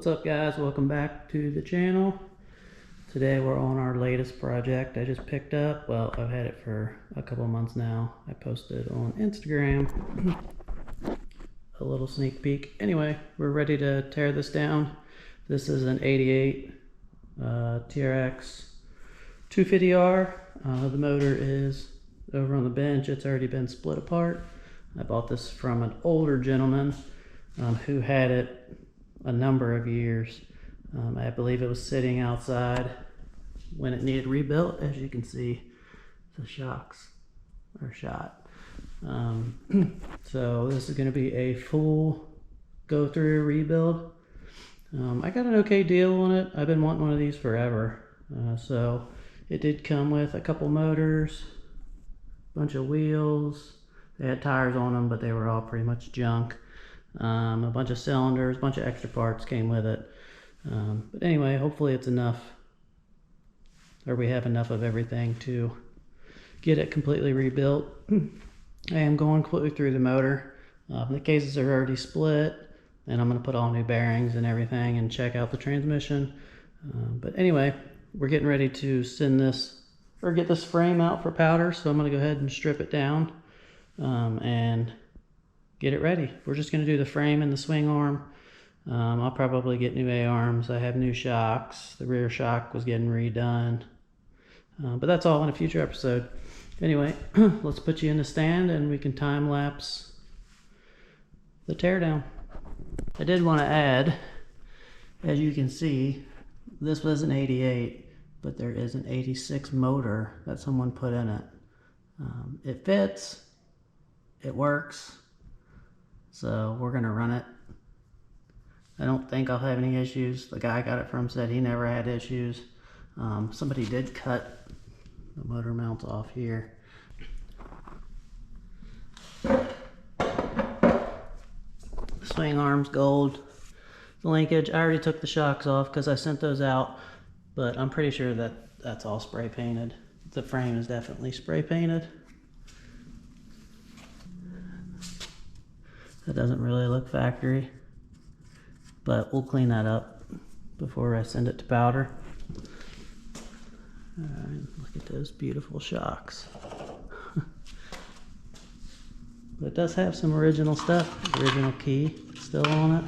What's up guys, welcome back to the channel. Today we're on our latest project I just picked up. Well, I've had it for a couple months now. I posted on Instagram a little sneak peek. Anyway, we're ready to tear this down. This is an 88 TRX250R. The motor is over on the bench. It's already been split apart. I bought this from an older gentleman who had it a number of years. I believe it was sitting outside when it needed rebuilt. As you can see, the shocks are shot. So this is going to be a full go through rebuild. I got an okay deal on it. I've been wanting one of these forever. So it did come with a couple motors, bunch of wheels. They had tires on them, but they were all pretty much junk. A bunch of cylinders, a bunch of extra parts came with it. But anyway, hopefully it's enough, or we have enough of everything to get it completely rebuilt. I am going completely through the motor. The cases are already split, and I'm going to put all new bearings and everything and check out the transmission. But anyway, we're getting ready to send this, or get this frame out for powder, so I'm going to go ahead and strip it down and get it ready. We're just going to do the frame and the swing arm. I'll probably get new A-arms. I have new shocks. The rear shock was getting redone. But that's all in a future episode. Anyway, let's put you in the stand and we can time lapse the teardown. I did want to add, as you can see, this was an 88, but there is an 86 motor that someone put in it. It fits, it works. So we're gonna run it. I don't think I'll have any issues. The guy I got it from said he never had issues. Somebody did cut the motor mounts off here. Swing arms gold. The linkage, I already took the shocks off because I sent those out, but I'm pretty sure that that's all spray painted. The frame is definitely spray painted. That doesn't really look factory, but we'll clean that up before I send it to powder. Alright, look at those beautiful shocks. But it does have some original stuff. The original key still on it.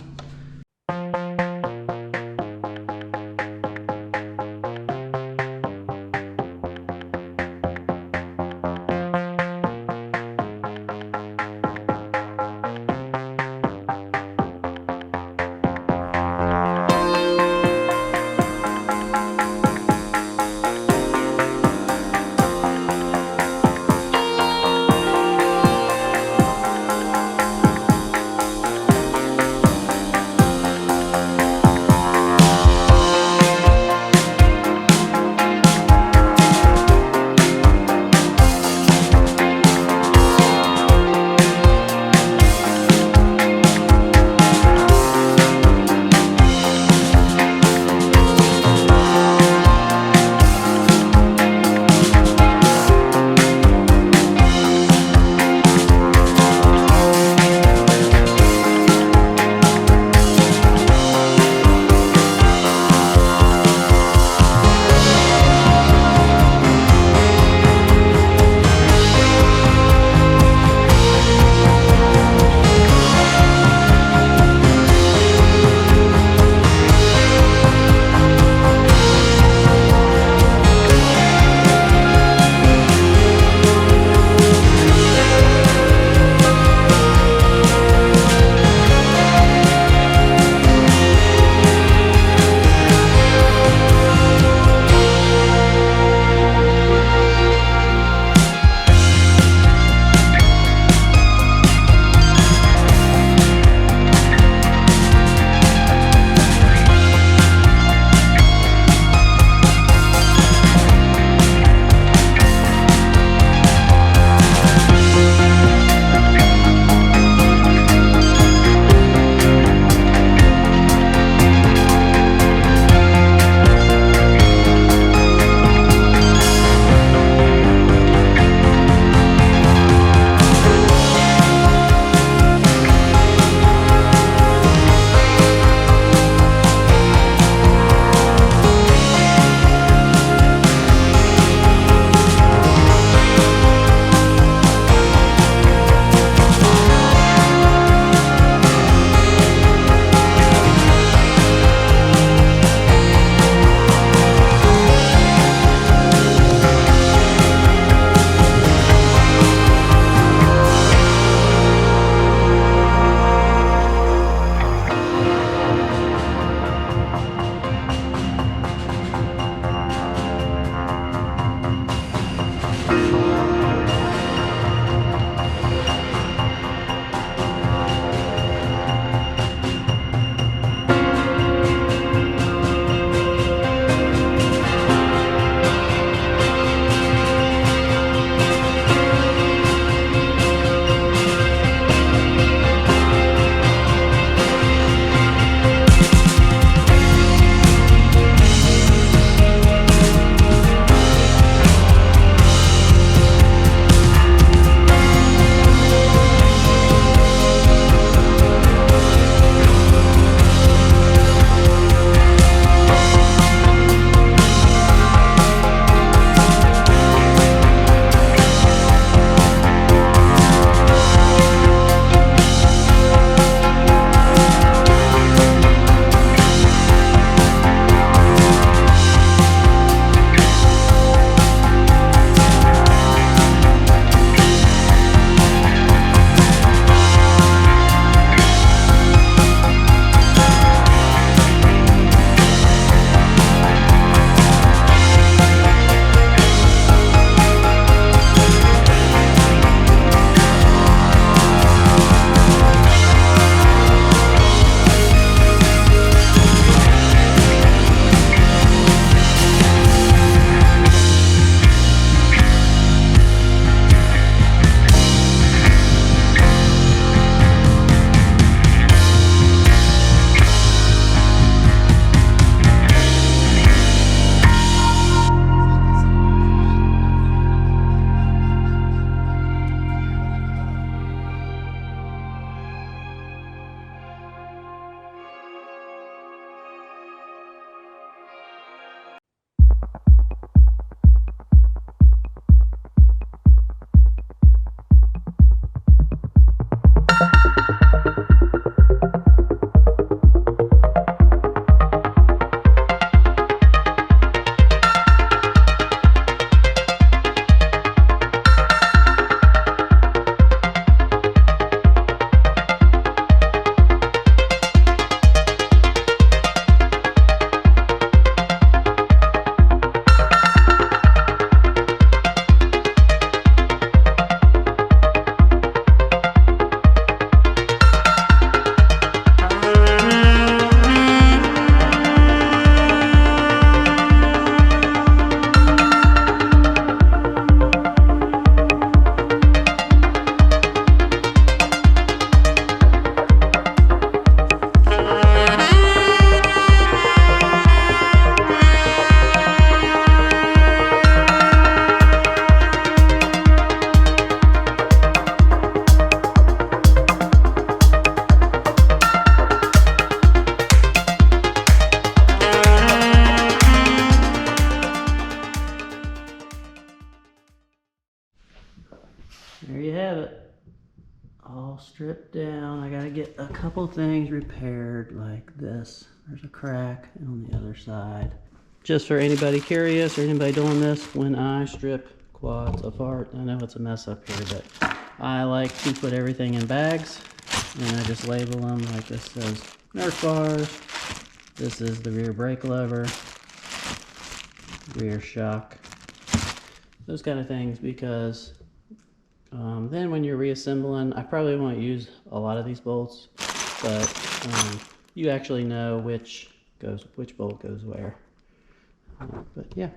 strip down. I gotta get a couple things repaired like this. There's a crack on the other side. Just for anybody curious or anybody doing this, when I strip quads apart, I know it's a mess up here, but I like to put everything in bags and I just label them like this says Nerf bars. This is the rear brake lever, rear shock, those kind of things, because then when you're reassembling, I probably won't use a lot of these bolts, but you actually know which bolt goes where. But yeah.